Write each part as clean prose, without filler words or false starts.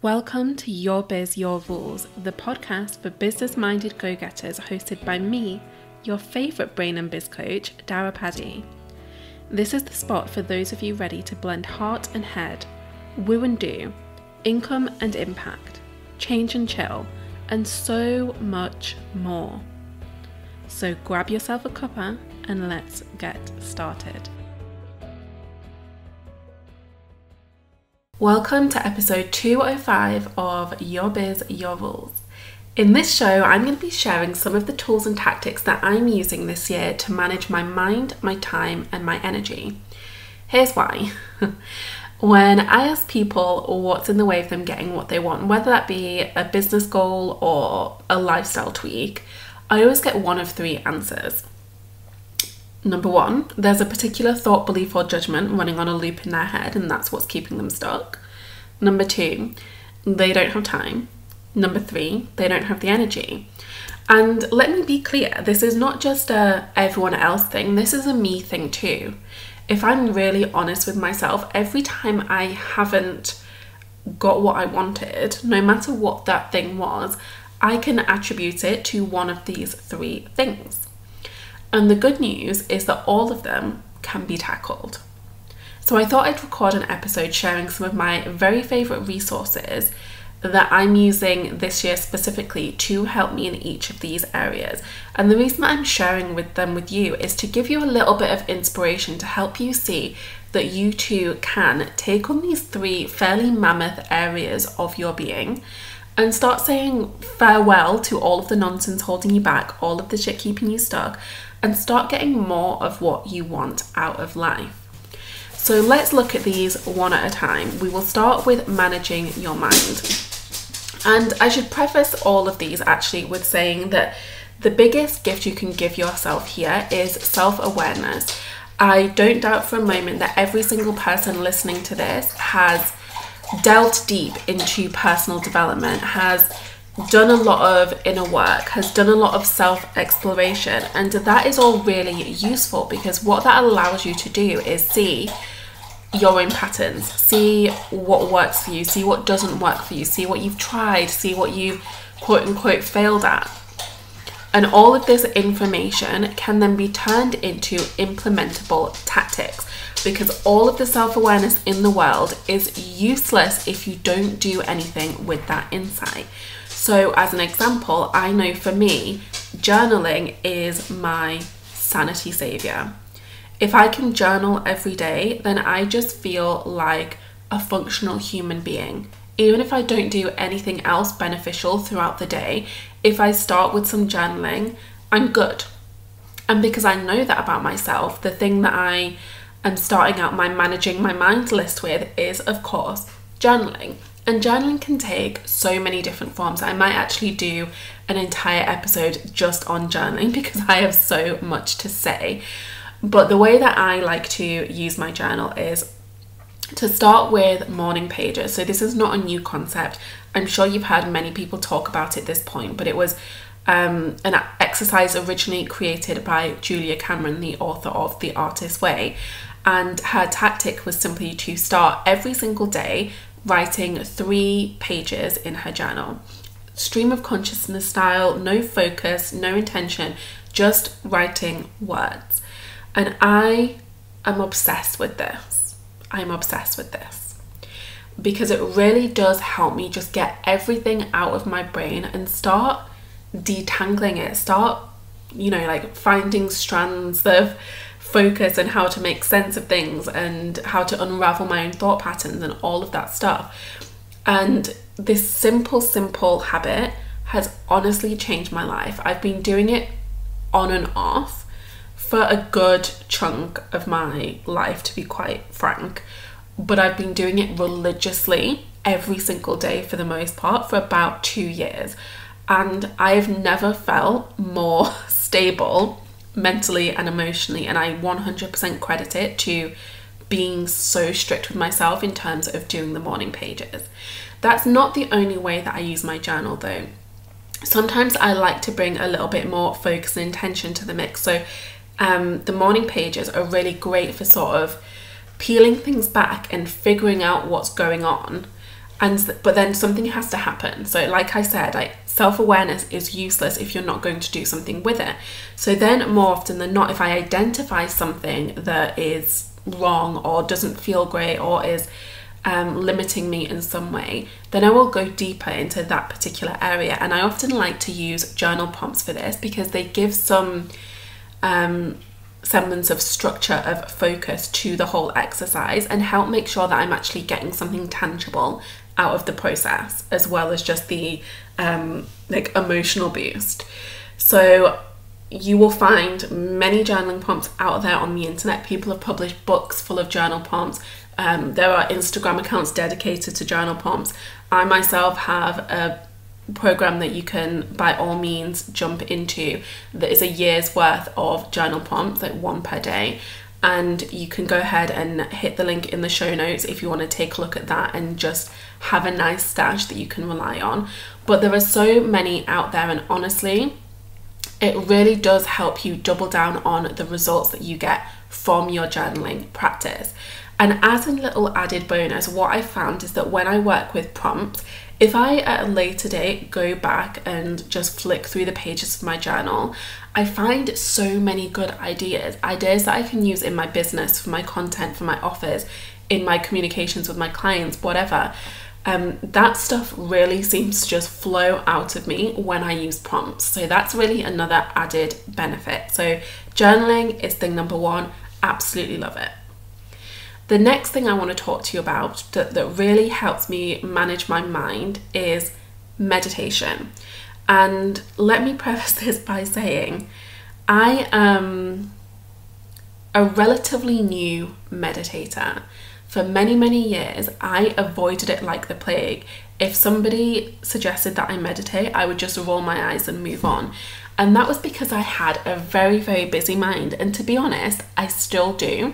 Welcome to Your Biz, Your Rules, the podcast for business-minded go-getters hosted by me, your favourite brain and biz coach, Dara Paddy. This is the spot for those of you ready to blend heart and head, woo and do, income and impact, change and chill, and so much more. So grab yourself a cuppa and let's get started. Welcome to episode 205 of Your Biz, Your Rules. In this show, I'm going to be sharing some of the tools and tactics that I'm using this year to manage my mind, my time, and my energy. Here's why. When I ask people what's in the way of them getting what they want, whether that be a business goal or a lifestyle tweak, I always get one of three answers. Number one, there's a particular thought, belief, or judgment running on a loop in their head, and that's what's keeping them stuck. Number two, they don't have time. Number three, they don't have the energy. And let me be clear, this is not just a everyone else thing, this is a me thing too. If I'm really honest with myself, every time I haven't got what I wanted, no matter what that thing was, I can attribute it to one of these three things. And the good news is that all of them can be tackled. So I thought I'd record an episode sharing some of my very favourite resources that I'm using this year specifically to help me in each of these areas. And the reason that I'm sharing them with you is to give you a little bit of inspiration to help you see that you too can take on these three fairly mammoth areas of your being and start saying farewell to all of the nonsense holding you back, all of the shit keeping you stuck, and start getting more of what you want out of life. So let's look at these one at a time. We will start with managing your mind. And I should preface all of these actually with saying that the biggest gift you can give yourself here is self-awareness. I don't doubt for a moment that every single person listening to this has delved deep into personal development, has done a lot of inner work, has done a lot of self-exploration, and that is all really useful because what that allows you to do is see your own patterns, see what works for you, see what doesn't work for you, see what you've tried, see what you've quote-unquote failed at. And all of this information can then be turned into implementable tactics, because all of the self-awareness in the world is useless if you don't do anything with that insight. So as an example, I know for me, journaling is my sanity savior. If I can journal every day, then I just feel like a functional human being. Even if I don't do anything else beneficial throughout the day, if I start with some journaling, I'm good. And because I know that about myself, the thing that I am starting out my managing my mind list with is, of course, journaling. And journaling can take so many different forms. I might actually do an entire episode just on journaling because I have so much to say. But the way that I like to use my journal is to start with morning pages. So this is not a new concept. I'm sure you've heard many people talk about it at this point, but it was an exercise originally created by Julia Cameron, the author of The Artist's Way. And her tactic was simply to start every single day writing 3 pages in her journal. Stream of consciousness style, no focus, no intention, just writing words. And I am obsessed with this. I'm obsessed with this because it really does help me just get everything out of my brain and start detangling it, start, like finding strands of focus and how to make sense of things and how to unravel my own thought patterns and all of that stuff. And this simple habit has honestly changed my life. I've been doing it on and off for a good chunk of my life, to be quite frank, but I've been doing it religiously every single day for the most part for about 2 years, and I've never felt more stable mentally and emotionally, and I 100% credit it to being so strict with myself in terms of doing the morning pages. That's not the only way that I use my journal though. Sometimes I like to bring a little bit more focus and intention to the mix. So the morning pages are really great for sort of peeling things back and figuring out what's going on But then something has to happen. So like I said, like self-awareness is useless if you're not going to do something with it. So then more often than not, if I identify something that is wrong or doesn't feel great or is limiting me in some way, then I will go deeper into that particular area. And I often like to use journal prompts for this because they give some semblance of structure, of focus to the whole exercise, and help make sure that I'm actually getting something tangible out of the process, as well as just the like emotional boost. So you will find many journaling prompts out there on the internet. People have published books full of journal prompts. There are Instagram accounts dedicated to journal prompts. I myself have a program that you can by all means jump into that is a year's worth of journal prompts, like one per day. And you can go ahead and hit the link in the show notes if you want to take a look at that and just have a nice stash that you can rely on. But there are so many out there, and honestly, it really does help you double down on the results that you get from your journaling practice. And as a little added bonus, what I found is that when I work with prompts, if I at a later date go back and just flick through the pages of my journal, I find so many good ideas that I can use in my business, for my content, for my offers, in my communications with my clients, whatever. That stuff really seems to just flow out of me when I use prompts. So that's really another added benefit. So journaling is thing number one. Absolutely love it. The next thing I want to talk to you about that really helps me manage my mind is meditation. And let me preface this by saying I am a relatively new meditator. For many, many years, I avoided it like the plague. If somebody suggested that I meditate, I would just roll my eyes and move on. And that was because I had a very, very busy mind. And to be honest, I still do.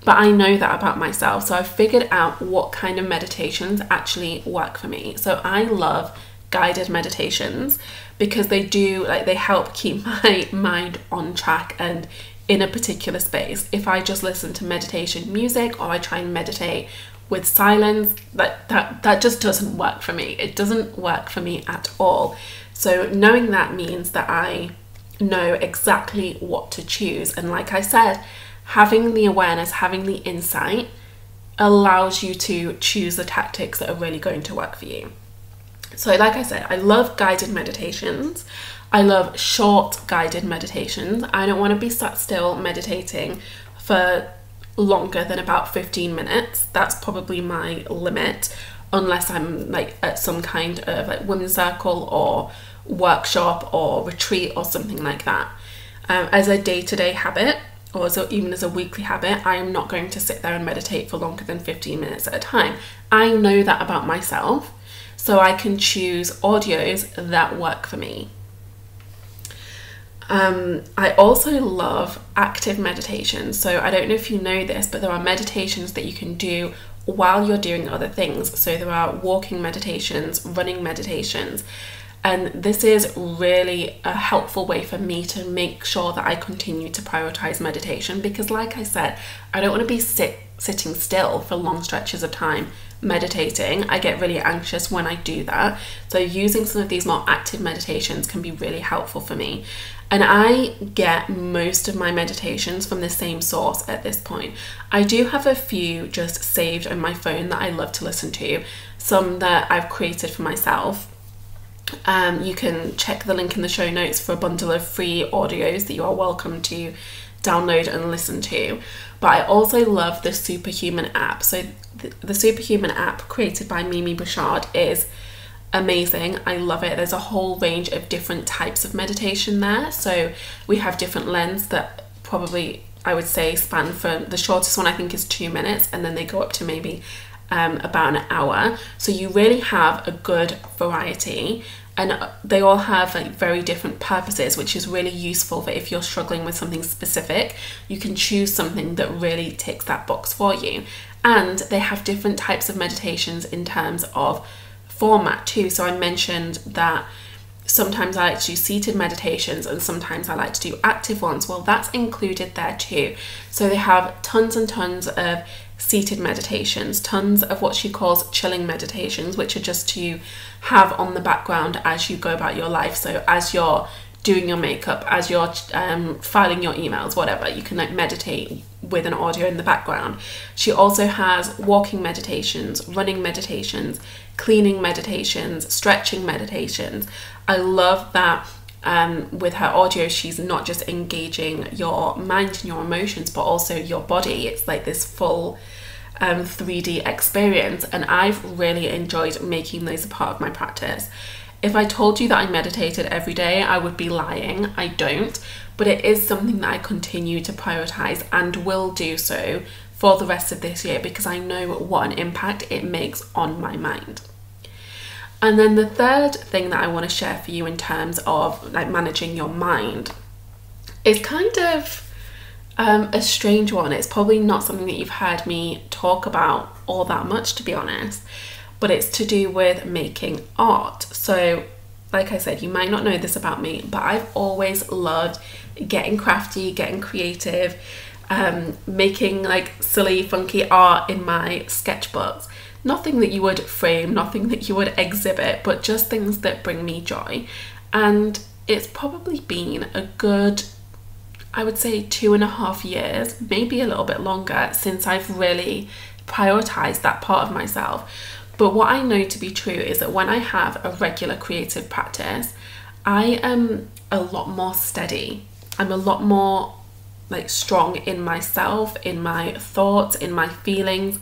But I know that about myself. So I've figured out what kind of meditations actually work for me. So I love guided meditations because they help keep my mind on track and in a particular space. If I just listen to meditation music or I try and meditate with silence, that just doesn't work for me. It doesn't work for me at all. So knowing that means that I know exactly what to choose. And like I said, having the awareness, having the insight allows you to choose the tactics that are really going to work for you. So like I said, I love guided meditations. I love short guided meditations. I don't want to be sat still meditating for longer than about 15 minutes. That's probably my limit, unless I'm like at some kind of like women's circle or workshop or retreat or something like that. As a day-to-day habit, or even as a weekly habit, I am not going to sit there and meditate for longer than 15 minutes at a time. I know that about myself, so I can choose audios that work for me. I also love active meditation. So I don't know if you know this, but there are meditations that you can do while you're doing other things. So there are walking meditations, running meditations. And this is really a helpful way for me to make sure that I continue to prioritize meditation, because like I said, I don't want to be sitting still for long stretches of time meditating. I get really anxious when I do that. So using some of these more active meditations can be really helpful for me. And I get most of my meditations from the same source at this point. I do have a few just saved on my phone that I love to listen to, some that I've created for myself. You can check the link in the show notes for a bundle of free audios that you are welcome to download and listen to. But I also love the Superhuman App. So the Superhuman App, created by Mimi Bouchard, is amazing. I love it. There's a whole range of different types of meditation there. So we have different lengths that probably, I would say, span from the shortest one I think is 2 minutes, and then they go up to maybe about an hour. So you really have a good variety, and they all have like very different purposes, which is really useful for if you're struggling with something specific. You can choose something that really ticks that box for you. And they have different types of meditations in terms of format too. So I mentioned that sometimes I like to do seated meditations and sometimes I like to do active ones. Well, that's included there too. So they have tons and tons of seated meditations, tons of what she calls chilling meditations, which are just to have on the background as you go about your life. So as you're doing your makeup, as you're filing your emails, whatever, you can like meditate with an audio in the background. She also has walking meditations, running meditations, cleaning meditations, stretching meditations. I love that with her audio, she's not just engaging your mind and your emotions, but also your body. It's like this full 3D experience, and I've really enjoyed making those a part of my practice. If I told you that I meditated every day, I would be lying. I don't, but it is something that I continue to prioritize and will do so for the rest of this year, because I know what an impact it makes on my mind. And then the third thing that I want to share for you in terms of like managing your mind is kind of a strange one. It's probably not something that you've heard me talk about all that much, to be honest, but it's to do with making art. So like I said, you might not know this about me, but I've always loved getting crafty, getting creative, making like silly, funky art in my sketchbooks. Nothing that you would frame, nothing that you would exhibit, but just things that bring me joy. And it's probably been a good, I would say 2.5 years, maybe a little bit longer, since I've really prioritized that part of myself. But what I know to be true is that when I have a regular creative practice, I am a lot more steady. I'm a lot more like strong in myself, in my thoughts, in my feelings,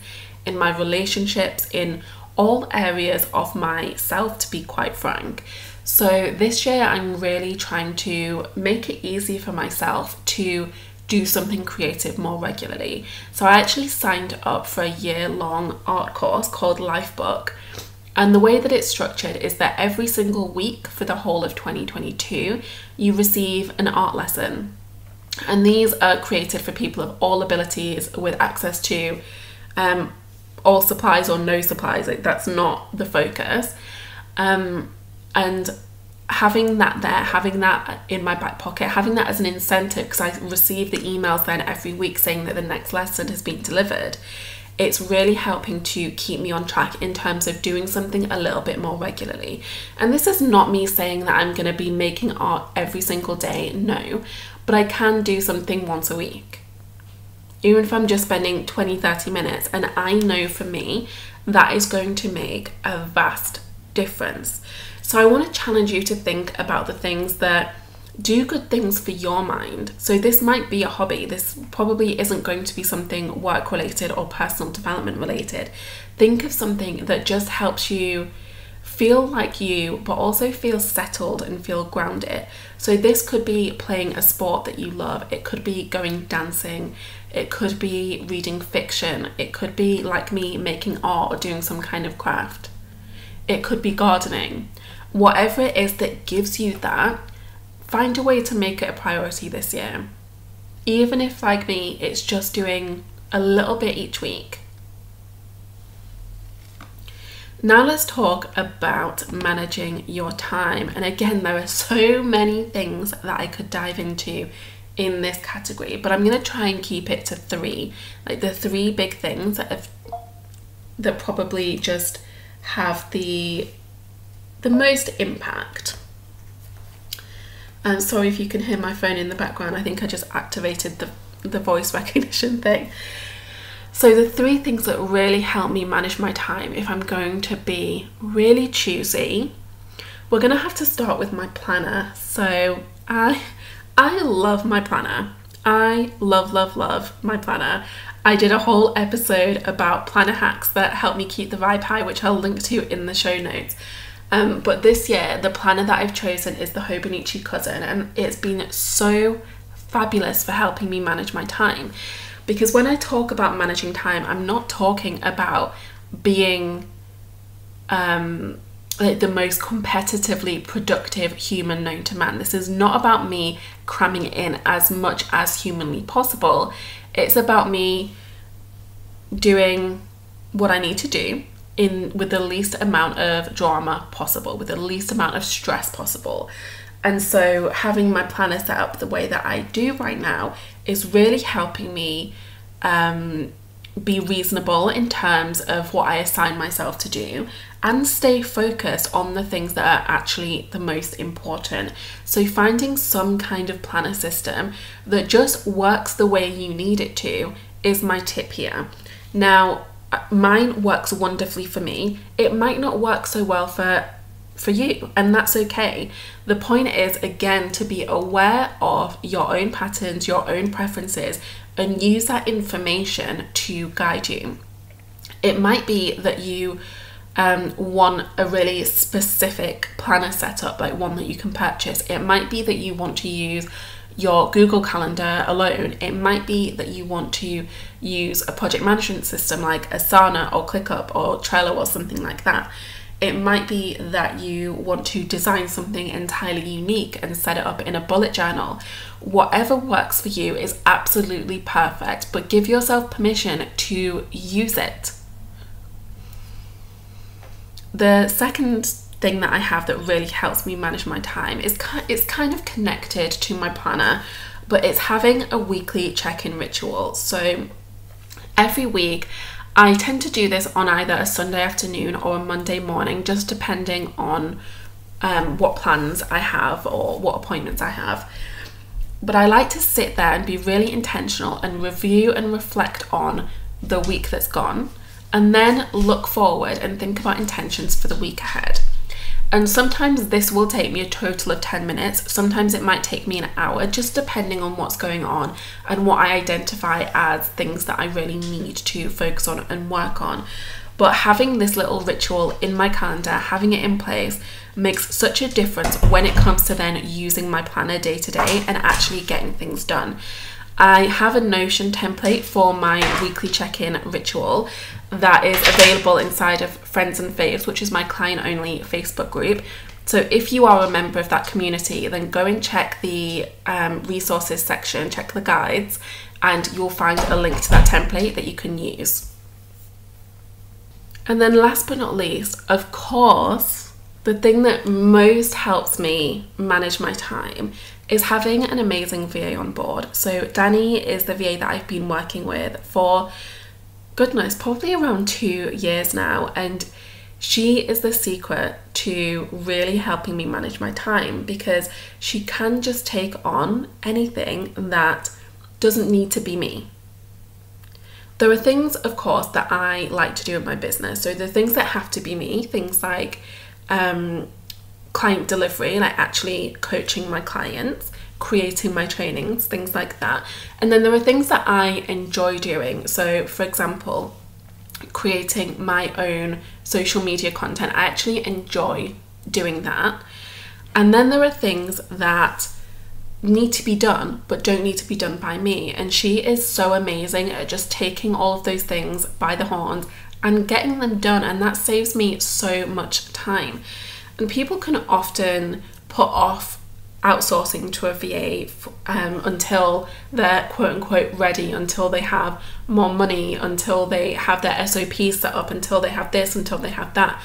in my relationships, in all areas of myself, to be quite frank. So this year I'm really trying to make it easy for myself to do something creative more regularly. So I actually signed up for a year-long art course called Lifebook, and the way that it's structured is that every single week for the whole of 2022 you receive an art lesson, and these are created for people of all abilities with access to all supplies or no supplies. Like, that's not the focus, and having that there, having that in my back pocket, having that as an incentive, because I receive the emails then every week saying that the next lesson has been delivered, it's really helping to keep me on track in terms of doing something a little bit more regularly. And this is not me saying that I'm going to be making art every single day, no, but I can do something once a week, even if I'm just spending 20-30 minutes. And I know for me that is going to make a vast difference. So I want to challenge you to think about the things that do good things for your mind. So this might be a hobby. This probably isn't going to be something work related or personal development related. Think of something that just helps you feel like you, but also feel settled and feel grounded. So this could be playing a sport that you love. It could be going dancing. It could be reading fiction. It could be, like me, making art or doing some kind of craft. It could be gardening. Whatever it is that gives you that, find a way to make it a priority this year. Even if, like me, it's just doing a little bit each week. Now let's talk about managing your time. And again, there are so many things that I could dive into in this category, but I'm going to try and keep it to 3, like the 3 big things that probably just have the most impact. Sorry if you can hear my phone in the background. I think I just activated the voice recognition thing. So the 3 things that really help me manage my time, if I'm going to be really choosy, we're gonna have to start with my planner. So I love my planner. I love my planner. I did a whole episode about planner hacks that help me keep the vibe high, which I'll link to in the show notes. But this year, the planner that I've chosen is the Hobonichi Cousin, and it's been so fabulous for helping me manage my time. Because when I talk about managing time, I'm not talking about being like the most competitively productive human known to man. This is not about me cramming in as much as humanly possible. It's about me doing what I need to do with the least amount of drama possible, with the least amount of stress possible. And so having my planner set up the way that I do right now is really helping me be reasonable in terms of what I assign myself to do, and stay focused on the things that are actually the most important. So finding some kind of planner system that just works the way you need it to is my tip here. Now, mine works wonderfully for me. It might not work so well for you, and that's okay. The point is, again, to be aware of your own patterns, your own preferences, and use that information to guide you. It might be that you want a really specific planner setup, like one that you can purchase. It might be that you want to use your Google Calendar alone. It might be that you want to use a project management system like Asana or ClickUp or Trello or something like that. It might be that you want to design something entirely unique and set it up in a bullet journal. Whatever works for you is absolutely perfect, but give yourself permission to use it. The second thing that I have that really helps me manage my time is it's kind of connected to my planner, but it's having a weekly check-in ritual. So every week, I tend to do this on either a Sunday afternoon or a Monday morning, just depending on what plans I have or what appointments I have. But I like to sit there and be really intentional and review and reflect on the week that's gone, and then look forward and think about intentions for the week ahead. And sometimes this will take me a total of 10 minutes. Sometimes it might take me an hour, just depending on what's going on and what I identify as things that I really need to focus on and work on. But having this little ritual in my calendar, having it in place, makes such a difference when it comes to then using my planner day to day and actually getting things done. I have a Notion template for my weekly check-in ritual that is available inside of Friends and Faves, which is my client-only Facebook group. So if you are a member of that community, then go and check the resources section, check the guides, and you'll find a link to that template that you can use. And then last but not least, of course, the thing that most helps me manage my time is having an amazing VA on board. So Danny is the VA that I've been working with for, goodness, probably around 2 years now, and she is the secret to really helping me manage my time, because she can just take on anything that doesn't need to be me. There are things, of course, that I like to do in my business. So the things that have to be me, things like client delivery, like actually coaching my clients, creating my trainings, things like that. And then there are things that I enjoy doing. So for example, creating my own social media content. I actually enjoy doing that. And then there are things that need to be done but don't need to be done by me, and she is so amazing at just taking all of those things by the horns and getting them done, and that saves me so much time. And people can often put off outsourcing to a VA until they're quote-unquote ready, until they have more money, until they have their SOPs set up, until they have this, until they have that.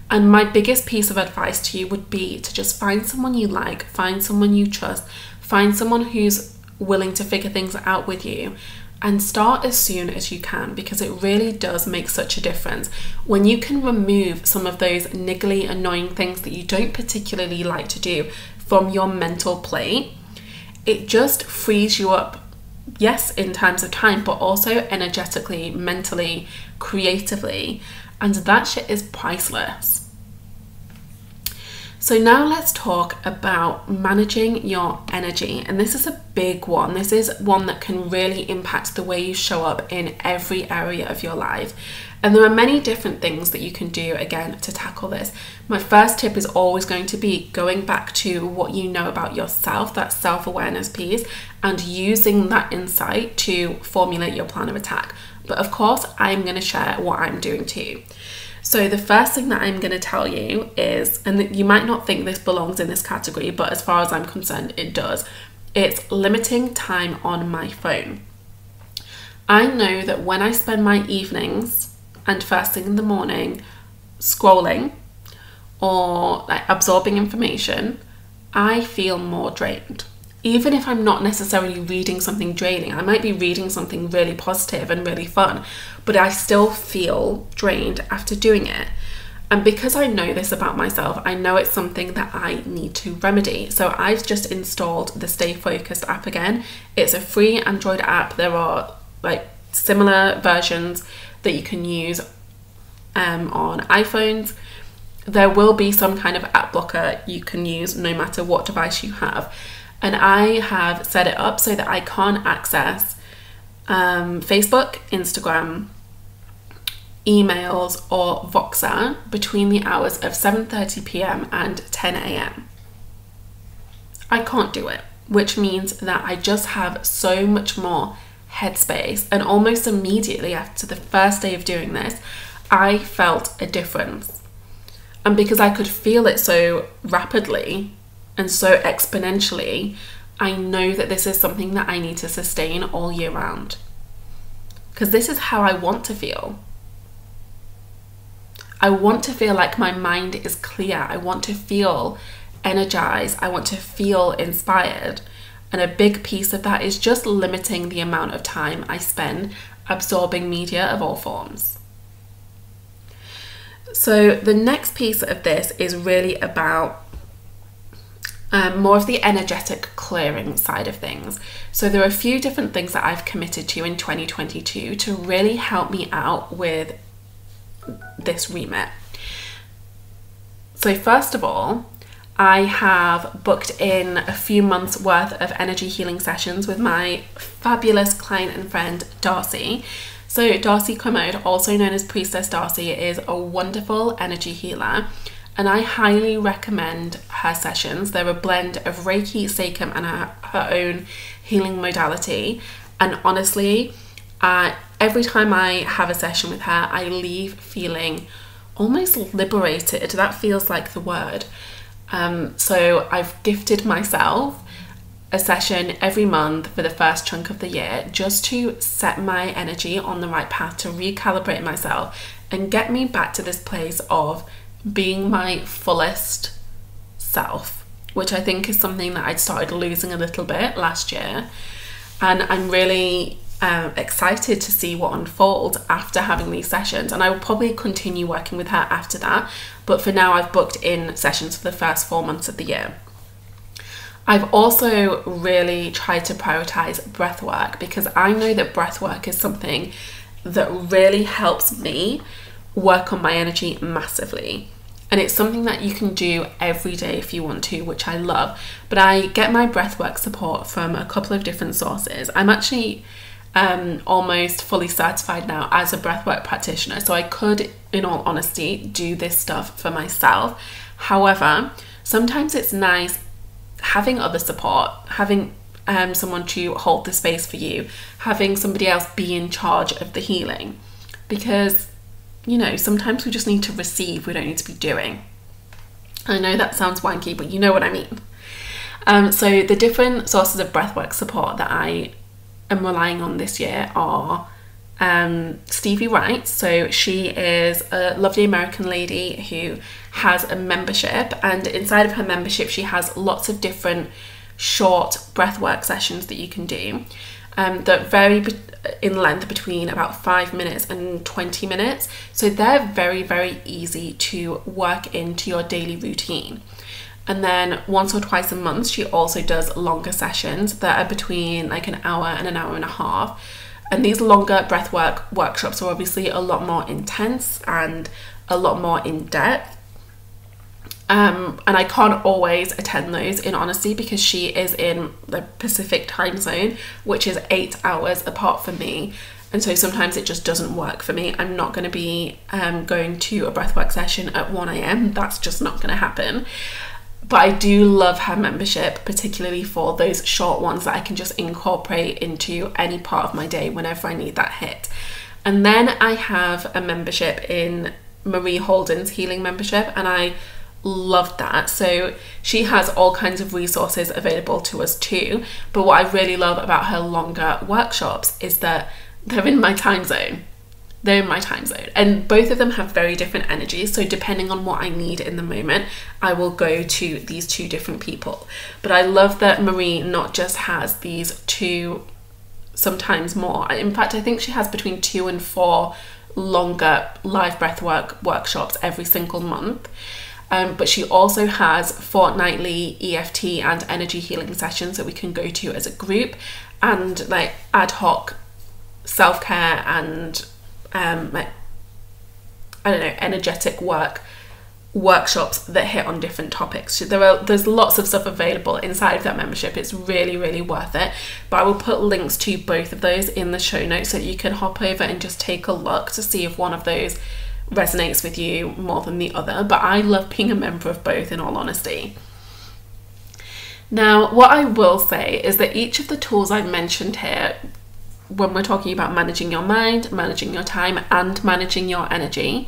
And my biggest piece of advice to you would be to just find someone you like, find someone you trust, find someone who's willing to figure things out with you, and start as soon as you can, because it really does make such a difference. When you can remove some of those niggly, annoying things that you don't particularly like to do from your mental plate, it just frees you up, yes, in terms of time, but also energetically, mentally, creatively, and that shit is priceless. So now let's talk about managing your energy. And this is a big one. This is one that can really impact the way you show up in every area of your life. And there are many different things that you can do, again, to tackle this. My first tip is always going to be going back to what you know about yourself, that self-awareness piece, and using that insight to formulate your plan of attack. But of course, I'm going to share what I'm doing too. So the first thing that I'm going to tell you is, and you might not think this belongs in this category, but as far as I'm concerned, it does. It's limiting time on my phone. I know that when I spend my evenings and first thing in the morning scrolling or like absorbing information, I feel more drained. even if I'm not necessarily reading something draining, I might be reading something really positive and really fun, but I still feel drained after doing it. And because I know this about myself, I know it's something that I need to remedy. So I've just installed the Stay Focused app again. It's a free Android app. There are like similar versions that you can use on iPhones. There will be some kind of app blocker you can use no matter what device you have. And I have set it up so that I can't access Facebook, Instagram, emails or Voxer between the hours of 7:30 p.m. and 10 a.m. I can't do it, which means that I just have so much more headspace, and almost immediately after the first day of doing this, I felt a difference. And because I could feel it so rapidly and so exponentially, I know that this is something that I need to sustain all year round, because this is how I want to feel. I want to feel like my mind is clear. I want to feel energized. I want to feel inspired. And a big piece of that is just limiting the amount of time I spend absorbing media of all forms. So the next piece of this is really about more of the energetic clearing side of things. So there are a few different things that I've committed to in 2022 to really help me out with this remit. So first of all, I have booked in a few months worth of energy healing sessions with my fabulous client and friend Darcy. So Darcy Commode, also known as Priestess Darcy, is a wonderful energy healer, and I highly recommend her sessions. They're a blend of Reiki, Seikam and her own healing modality, and honestly, every time I have a session with her, I leave feeling almost liberated. That feels like the word. So I've gifted myself a session every month for the first chunk of the year, just to set my energy on the right path, to recalibrate myself and get me back to this place of being my fullest self, which I think is something that I'd started losing a little bit last year. And I'm really excited to see what unfolds after having these sessions, and I will probably continue working with her after that, but for now I've booked in sessions for the first 4 months of the year. I've also really tried to prioritize breath work, because I know that breath work is something that really helps me work on my energy massively. And it's something that you can do every day if you want to, which I love. But I get my breathwork support from a couple of different sources. I'm actually almost fully certified now as a breathwork practitioner, so I could, in all honesty, do this stuff for myself. However, sometimes it's nice having other support, having someone to hold the space for you, having somebody else be in charge of the healing, because you know, sometimes we just need to receive, we don't need to be doing. I know that sounds wanky, but you know what I mean. So the different sources of breathwork support that I am relying on this year are Stevie White. So she is a lovely American lady who has a membership, and inside of her membership she has lots of different short breathwork sessions that you can do that vary in length between about 5 minutes and 20 minutes. So they're very, very easy to work into your daily routine. And then once or twice a month, she also does longer sessions that are between like an hour and an hour and a half. And these longer breathwork workshops are obviously a lot more intense and a lot more in depth. And I can't always attend those, in honesty, because she is in the Pacific time zone, which is 8 hours apart from me. And so sometimes it just doesn't work for me. I'm not going to be going to a breathwork session at 1 a.m. That's just not going to happen. But I do love her membership, particularly for those short ones that I can just incorporate into any part of my day whenever I need that hit. And then I have a membership in Marie Holden's healing membership, and I loved that. So she has all kinds of resources available to us too, but what I really love about her longer workshops is that they're in my time zone. they're in my time zone, and both of them have very different energies. So depending on what I need in the moment, I will go to these two different people. But I love that Marie not just has these two, sometimes more. In fact, I think she has between 2 and 4 longer live breathwork workshops every single month. But she also has fortnightly EFT and energy healing sessions that we can go to as a group, and like ad hoc self-care and like, I don't know, energetic workshops that hit on different topics. There's lots of stuff available inside of that membership. It's really, really worth it. But I will put links to both of those in the show notes so you can hop over and just take a look to see if one of those resonates with you more than the other. But I love being a member of both, in all honesty. Now, what I will say is that each of the tools I've mentioned here, when we're talking about managing your mind, managing your time, and managing your energy,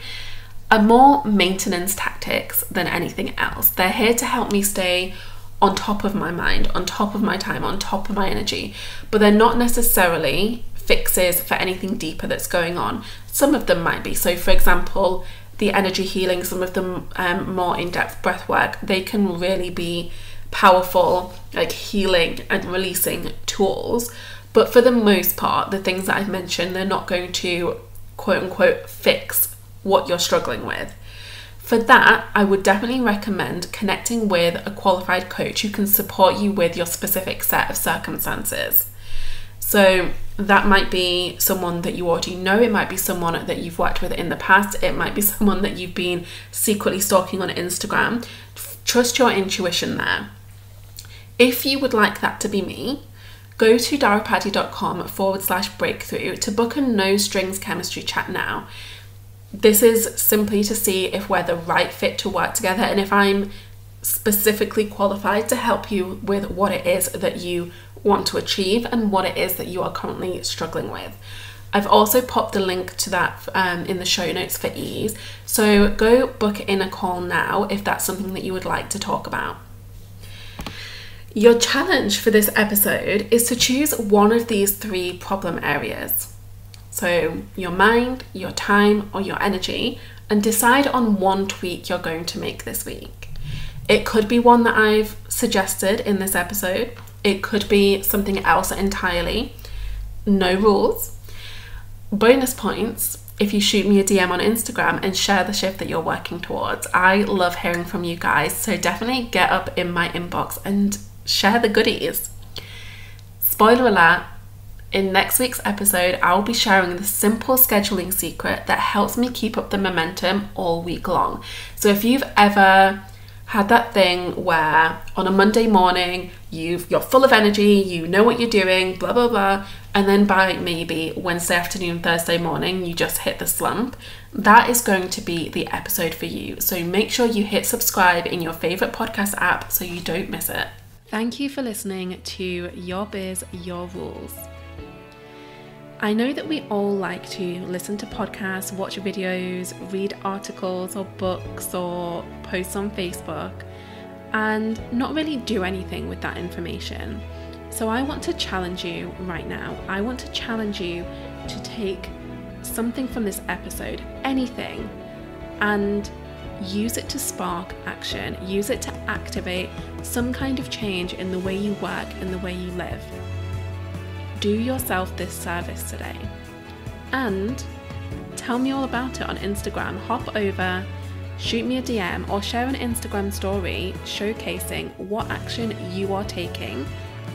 are more maintenance tactics than anything else. They're here to help me stay on top of my mind, on top of my time, on top of my energy, but they're not necessarily fixes for anything deeper that's going on. Some of them might be. So for example, the energy healing, some of them more in-depth breath work, they can really be powerful, like healing and releasing tools. But for the most part, the things that I've mentioned, they're not going to quote unquote fix what you're struggling with. For that, I would definitely recommend connecting with a qualified coach who can support you with your specific set of circumstances. So that might be someone that you already know, it might be someone that you've worked with in the past, it might be someone that you've been secretly stalking on Instagram. Trust your intuition there. If you would like that to be me, go to darapaddy.com/breakthrough to book a no strings chemistry chat now. This is simply to see if we're the right fit to work together and if I'm specifically qualified to help you with what it is that you want to achieve and what it is that you are currently struggling with. I've also popped a link to that in the show notes for ease. So go book in a call now if that's something that you would like to talk about. Your challenge for this episode is to choose one of these 3 problem areas. So your mind, your time, or your energy, and decide on one tweak you're going to make this week. It could be one that I've suggested in this episode. It could be something else entirely. No rules. Bonus points if you shoot me a DM on Instagram and share the shift that you're working towards. I love hearing from you guys, so definitely get up in my inbox and share the goodies. Spoiler alert, in next week's episode, I'll be sharing the simple scheduling secret that helps me keep up the momentum all week long. So if you've ever had that thing where on a Monday morning you're full of energy, you know what you're doing, blah blah blah, and then by maybe Wednesday afternoon, Thursday morning, you just hit the slump, that is going to be the episode for you. So make sure you hit subscribe in your favorite podcast app so you don't miss it. Thank you for listening to Your Biz, Your Rules. I know that we all like to listen to podcasts, watch videos, read articles or books or posts on Facebook and not really do anything with that information. So I want to challenge you right now. I want to challenge you to take something from this episode, anything, and use it to spark action. Use it to activate some kind of change in the way you work and the way you live. Do yourself this service today and tell me all about it on Instagram. Hop over, shoot me a DM or share an Instagram story showcasing what action you are taking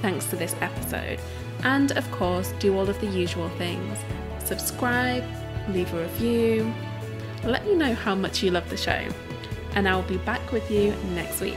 thanks to this episode. And of course, do all of the usual things. Subscribe, leave a review, let me know how much you love the show, and I'll be back with you next week.